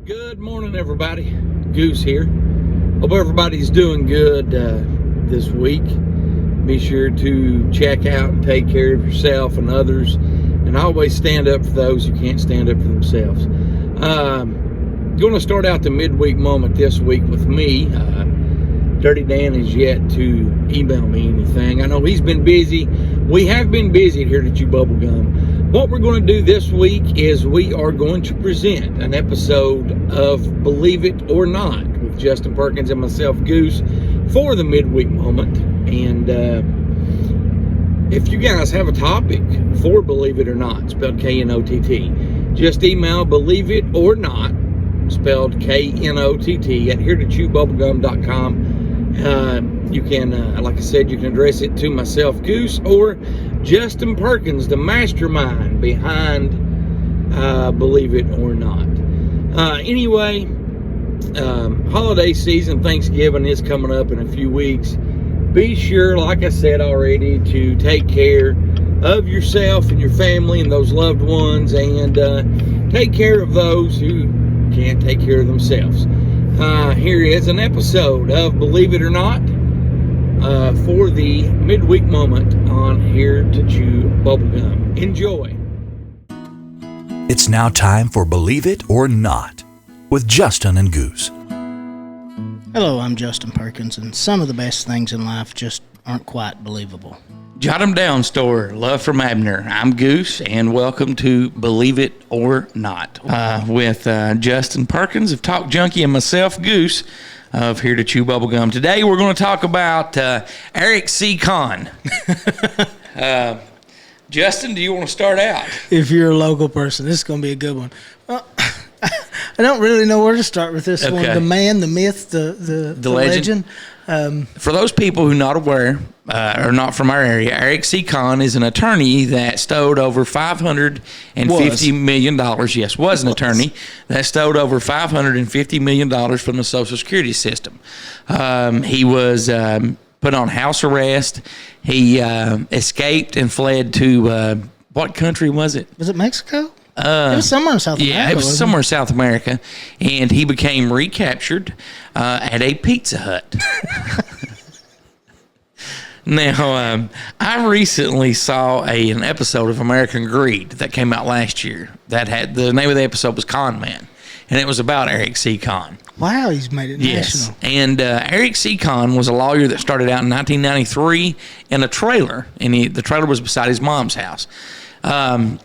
Good morning, everybody. Goose here. Hope everybody's doing good this week. Be sure to check out and take care of yourself and others, and always stand up for those who can't stand up for themselves. Going to start out the midweek moment this week with me. Dirty Dan is yet to email me anything. I know he's been busy. We have been busy here at Bubblegum. What we're going to do this week is we are going to present an episode of Believe It or Not with Justin Perkins and myself, Goose, for the midweek moment. And if you guys have a topic for Believe It or Not, spelled K-N-O-T-T, just email Believe It or Not, spelled K-N-O-T-T, at here2chewbubblegum.com. You can, like I said, you can address it to myself, Goose, or Justin Perkins, the mastermind behind Believe It or Not. Anyway, holiday season, Thanksgiving is coming up in a few weeks. Be sure, like I said already, to take care of yourself and your family and those loved ones, and take care of those who can't take care of themselves. Here is an episode of Believe It or Not for the midweek moment on Here to Chew Bubblegum. Enjoy. It's now time for Believe It or Not with Justin and Goose. Hello, I'm Justin Perkins, and some of the best things in life just aren't quite believable. Jot 'em down, store. Love from Abner. I'm Goose, and welcome to Believe It or Not with Justin Perkins of Talk Junkie and myself, Goose, of Here to Chew Bubblegum. Today we're going to talk about Eric C. Conn. Justin, do you want to start out? If you're a local person, this is going to be a good one. Well, I don't really know where to start with this one. The man, the myth, the legend. For those people who are not aware or not from our area, Eric C. Conn is an attorney that stowed over $550 million. Yes, was an attorney that stowed over $550 million from the Social Security system. He was put on house arrest. He escaped and fled to what country was it? Was it Mexico? It was somewhere in South America. Yeah, it was somewhere in South America, and he became recaptured at a Pizza Hut. Now, I recently saw an episode of American Greed that came out last year. That had the name of the episode was Con Man, and it was about Eric C. Conn. Wow, he's made it national. Yes, and Eric C. Conn was a lawyer that started out in 1993 in a trailer, and the trailer was beside his mom's house. And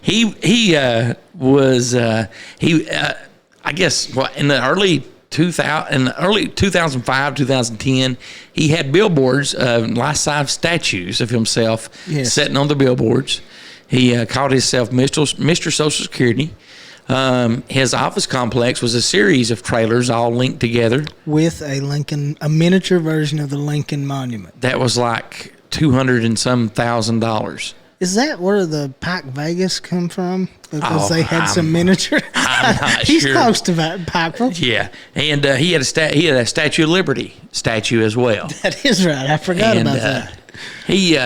he was I guess in the early 2005 2010 he had billboards of life-size statues of himself sitting on the billboards. He called himself Mr. Social Security. His office complex was a series of trailers all linked together with a miniature version of the Lincoln Monument that was like $200 and some $1,000. Is that where the Pike Vegas come from? Because they had some miniature. I'm not He's sure. close to Pikeville. Yeah, and he had a Statue of Liberty statue as well. That is right. I forgot about that. He.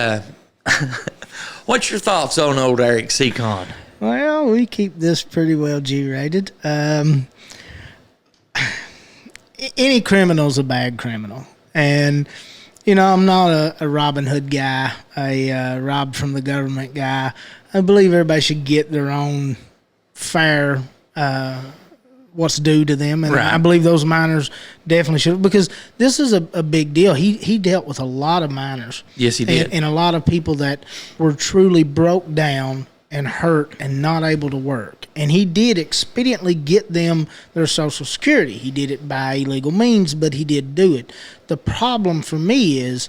What's your thoughts on old Eric C. Conn? Well, we keep this pretty well G-rated. Any criminal's a bad criminal, and. You know, I'm not a Robin Hood guy, a rob from the government guy. I believe everybody should get their own fair what's due to them, and right. I believe those miners definitely should, because this is a big deal. He dealt with a lot of miners. Yes, he did. And a lot of people that were truly broke down and hurt and not able to work. And he did expediently get them their Social Security. He did it by illegal means, but he did do it. The problem for me is,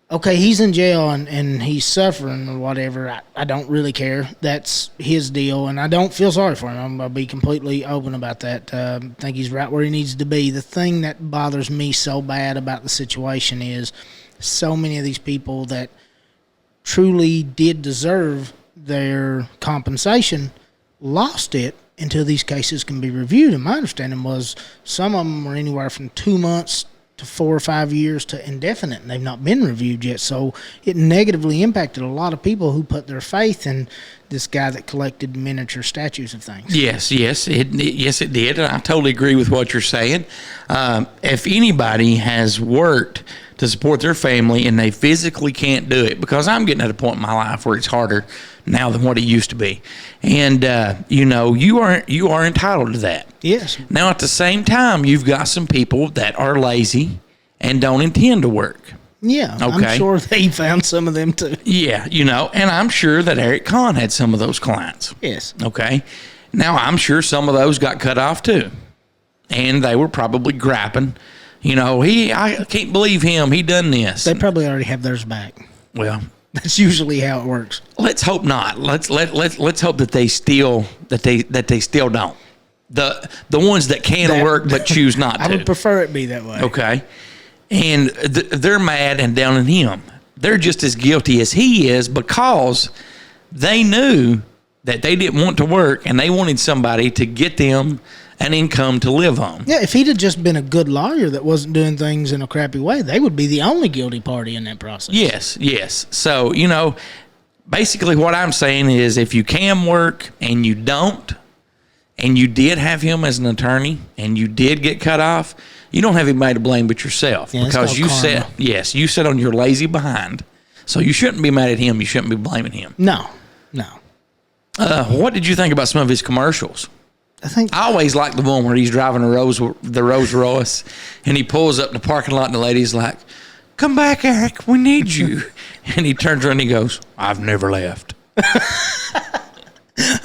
okay, he's in jail and he's suffering or whatever. I don't really care. That's his deal, and I don't feel sorry for him. I'll be completely open about that. I think he's right where he needs to be. The thing that bothers me so bad about the situation is so many of these people that truly did deserve their compensation lost it until these cases can be reviewed. And my understanding was some of them were anywhere from 2 months to 4 or 5 years to indefinite, and they've not been reviewed yet. So it negatively impacted a lot of people who put their faith in this guy that collected miniature statues of things. Yes, it did. And I totally agree with what you're saying. If anybody has worked to support their family and they physically can't do it, because I'm getting at a point in my life where it's harder now than what it used to be, and you are entitled to that. Yes. Now at the same time, you've got some people that are lazy and don't intend to work. Yeah, okay. I'm sure they found some of them too. Yeah, and I'm sure that Eric Conn had some of those clients. Yes. Okay. Now, I'm sure some of those got cut off too. And they were probably griping. I can't believe him. He done this. They probably already have theirs back. Well, that's usually how it works. Let's hope not. Let's hope that they still don't. The ones that can work but choose not to. I would prefer it be that way. Okay. And they're mad and down on him. They're just as guilty as he is, because they knew that they didn't want to work and they wanted somebody to get them an income to live on. Yeah, if he'd have just been a good lawyer that wasn't doing things in a crappy way, they would be the only guilty party in that process. Yes. So, basically what I'm saying is, if you can work and you don't, and you did have him as an attorney and you did get cut off, you don't have anybody to blame but yourself, because you sat on your lazy behind. So you shouldn't be mad at him. You shouldn't be blaming him. No. What did you think about some of his commercials? I always like the one where he's driving the Rolls Royce and he pulls up in the parking lot and the lady's like, "Come back, Eric, we need you." And he turns around and he goes, "I've never left."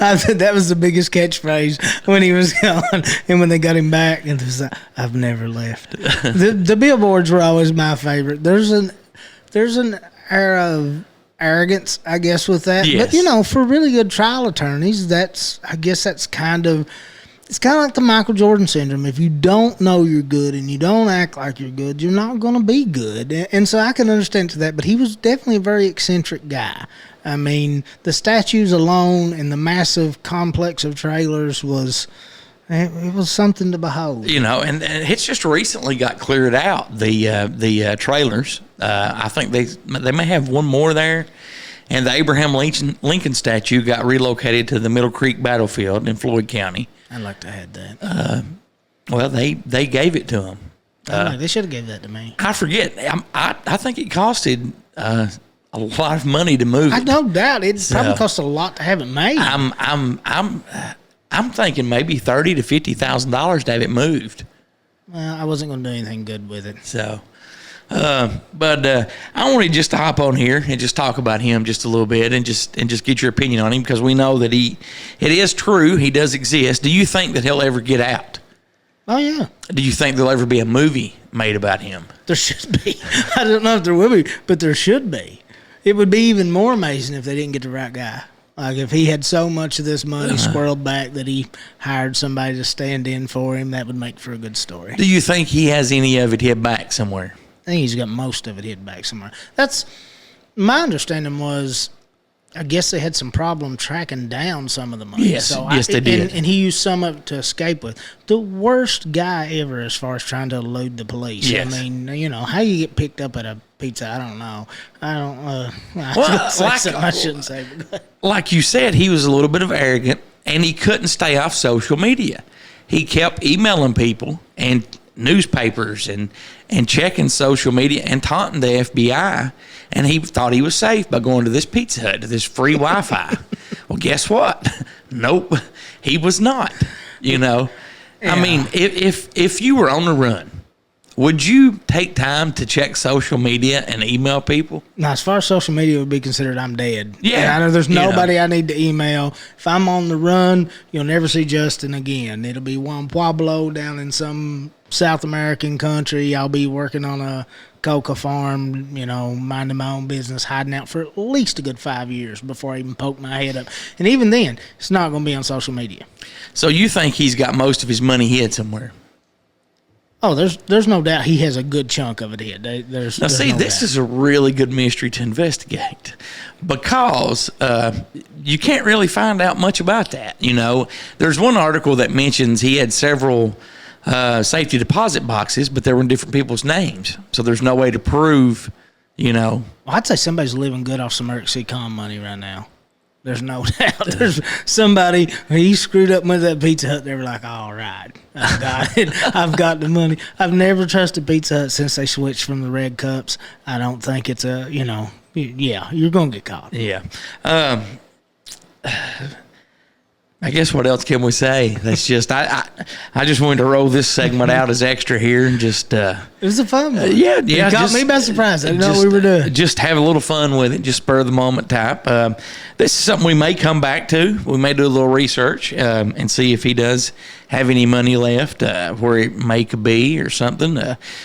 I think that was the biggest catchphrase when he was gone, and when they got him back, and it was like, "I've never left." The billboards were always my favorite. There's an air of arrogance, I guess, with that. Yes. But for really good trial attorneys, it's kind of like the Michael Jordan syndrome. If you don't know you're good and you don't act like you're good, you're not going to be good. And so I can understand to that. But he was definitely a very eccentric guy. I mean, the statues alone and the massive complex of trailers was something to behold. And it's just recently got cleared out, the trailers. I think they may have one more there. And the Abraham Lincoln statue got relocated to the Middle Creek battlefield in Floyd County. I'd like to have that. Well, they gave it to him. They should have gave that to me. I forget. I think it costed a lot of money to move it. I no doubt it probably cost a lot to have it made. I'm thinking maybe $30,000 to $50,000 to have it moved. Well, I wasn't going to do anything good with it. So, but I wanted just to hop on here and just talk about him just a little bit and just get your opinion on him, because we know that it is true, he does exist. Do you think that he'll ever get out? Oh yeah. Do you think there'll ever be a movie made about him? There should be. I don't know if there will be, but there should be. It would be even more amazing if they didn't get the right guy. Like if he had so much of this money squirreled back that he hired somebody to stand in for him, that would make for a good story. Do you think he has any of it hid back somewhere? I think he's got most of it hid back somewhere. That's my understanding was, I guess they had some problem tracking down some of the money. Yes, they did. And he used some of it to escape with. The worst guy ever as far as trying to elude the police. Yes. I mean, how you get picked up at a pizza, I don't know. I shouldn't say. Like you said, he was a little bit of arrogant, and he couldn't stay off social media. He kept emailing people and newspapers and checking social media and taunting the FBI, and he thought he was safe by going to this Pizza Hut, to this free Wi-Fi. Well, guess what? Nope, he was not. Yeah. I mean, if you were on the run, would you take time to check social media and email people? Now, as far as social media would be considered, I'm dead. Yeah. And I know there's nobody I need to email. If I'm on the run, you'll never see Justin again. It'll be Juan Pueblo down in some South American country. I'll be working on a coca farm, minding my own business, hiding out for at least a good 5 years before I even poke my head up. And even then, it's not going to be on social media. So you think he's got most of his money hid somewhere? Oh, there's no doubt he has a good chunk of it hid. This is a really good mystery to investigate, because you can't really find out much about that. There's one article that mentions he had several safety deposit boxes, but they were in different people's names. So there's no way to prove, Well, I'd say somebody's living good off some Eric C. Conn money right now. There's no doubt. There's somebody, he screwed up with that Pizza Hut. They were like, all right, I've got it. I've got the money. I've never trusted Pizza Hut since they switched from the red cups. I don't think it's yeah, you're going to get caught. Yeah. I guess what else can we say? That's just I just wanted to roll this segment out as extra here and just it was a fun one. Yeah, it caught me by surprise. I didn't know what we were doing. Just have a little fun with it, just spur of the moment type. This is something we may come back to. We may do a little research and see if he does have any money left, where it may could be or something.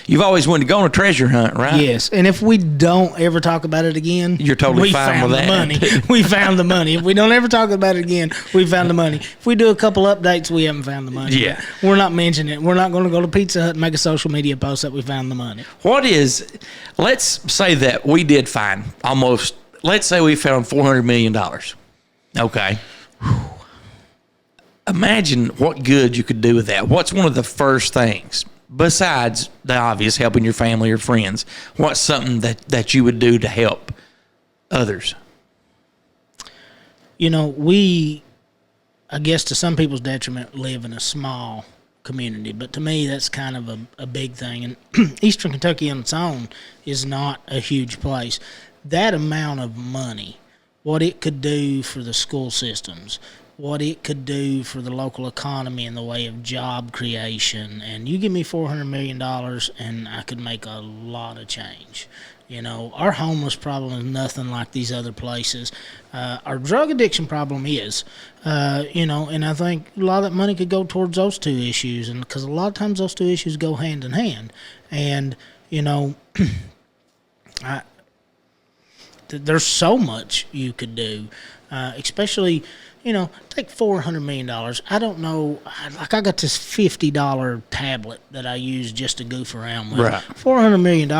You've always wanted to go on a treasure hunt, right? Yes, and if we don't ever talk about it again, you're totally fine with that. Money. We found the money. If we don't ever talk about it again, we found the money. If we do a couple updates, we haven't found the money. Yeah. We're not mentioning it. We're not going to go to Pizza Hut and make a social media post that we found the money. Let's say that we did find let's say we found $400 million. Okay. Imagine what good you could do with that. What's one of the first things, besides the obvious, helping your family or friends? What's something that you would do to help others? We, I guess to some people's detriment, live in a small community, but to me that's kind of a big thing. And Eastern Kentucky on its own is not a huge place. That amount of money, what it could do for the school systems, what it could do for the local economy in the way of job creation, and you give me $400 million and I could make a lot of change. Our homeless problem is nothing like these other places. Our drug addiction problem is, and I think a lot of that money could go towards those two issues, and because a lot of times those two issues go hand in hand. And, there's so much you could do, especially, take $400 million. I don't know. I got this $50 tablet that I use just to goof around with. Right. $400 million,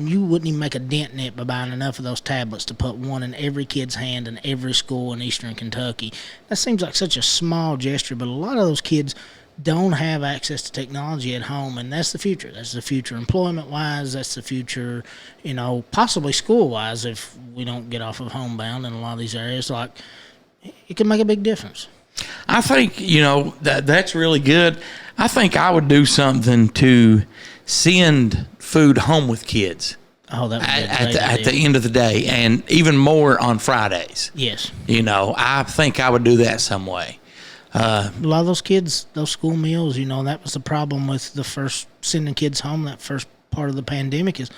you wouldn't even make a dent in it by buying enough of those tablets to put one in every kid's hand in every school in Eastern Kentucky. That seems like such a small gesture, but a lot of those kids don't have access to technology at home, and that's the future. That's the future employment-wise. That's the future, possibly school-wise if we don't get off of homebound in a lot of these areas. It can make a big difference. I think, that's really good. I think I would do something to send food home with kids. Oh, that would be at the end of the day, and even more on Fridays. Yes. I think I would do that some way. A lot of those kids, those school meals, that was the problem with the first sending kids home, that first part of the pandemic is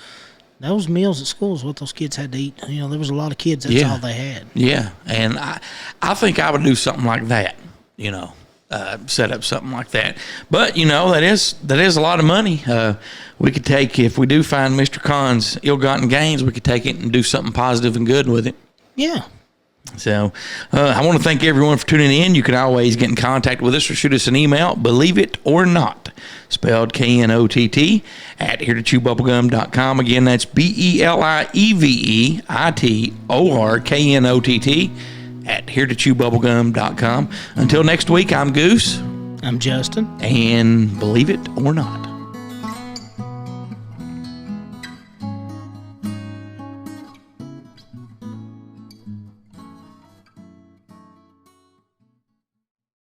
those meals at school is what those kids had to eat. There was a lot of kids, that's all they had. Yeah, and I think I would do something like that, set up something like that. But, that is a lot of money. We could take, if we do find Mr. Conn's ill-gotten gains, we could take it and do something positive and good with it. Yeah. So I want to thank everyone for tuning in. You can always get in contact with us or shoot us an email, believeritorknott, spelled Knott, at heretechewbubblegum.com. Again, that's believeritorknott, at heretechewbubblegum.com. Until next week, I'm Goose. I'm Justin. And believe it or not.